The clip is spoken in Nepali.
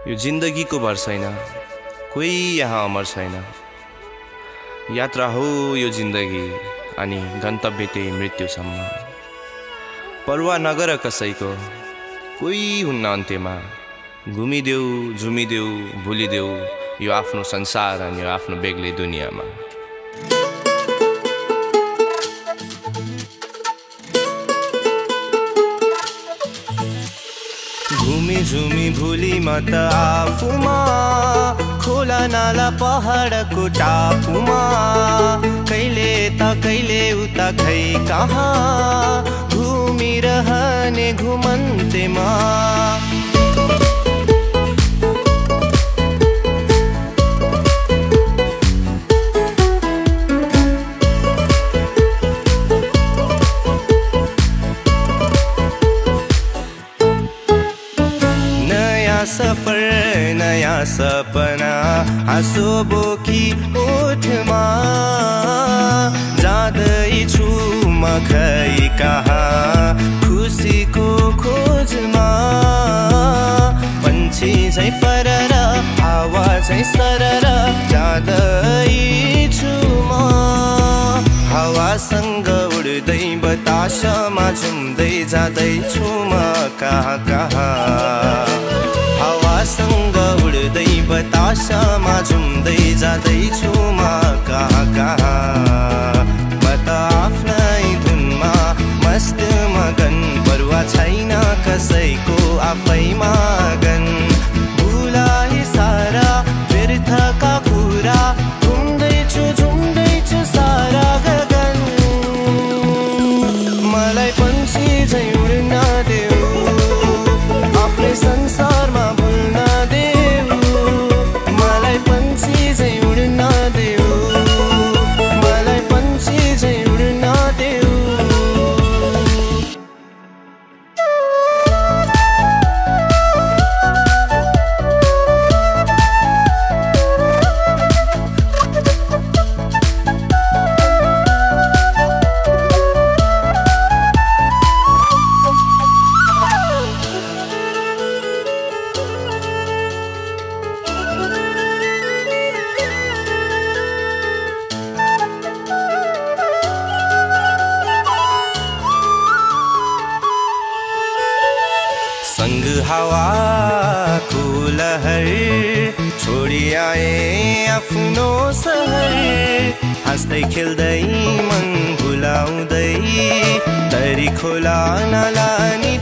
यो जिन्दगीको भर छैन, कोही यहाँ अमर छैन। यात्रा हो यो जिन्दगी अनि गन्तव्य त्यही मृत्युसम्म। परवाह नगर कसैको, कोही हुन्न अन्त्यमा। घुमिदेऊ झुमिदेऊ भुलिदेऊ यो आफ्नो संसार अनि यो आफ्नो बेग्लै दुनियाँमा। घुमी झुमी भुली म त आफूमा, खोला नाला पहाडको टापुमा। कहिले त कहिले उता खै कहाँ, घुमिरहने घुमन्तेमा। सफर नयाँ सपना, हाँसो बोकी ओठमा। जाँदैछु म खै कहाँ, खुसीको खोजमा। पन्छी झै फरर, हावा झै सरर, जाँदैछु म। हावासँग उड्दै बतासमा झुम्दै जाँदैछु म कहाँ कहाँ। हावासँग उड्दै बतासमा झुम्दै जाँदैछु म कहाँ कहाँ। म त आफ्नै धुनमा मस्त मगन, परवाह छैन कसैको आफैमा गन। भुलाए सारा व्यर्थका कुरा, झुम्दैछु सारा गगन। मलाई पन्छी झै उड्न देऊ, आफ्नै संसारमा भुल्न देऊ। मलाई पन्छी झै उड्न देऊ, मलाई पन्छी झै उड्न देऊ। सँग हावाको लहर, छोडी आए आफ्नो सहर। हाँस्दै खेल्दै मन भुलाउँदै, तरी खोला नाला नि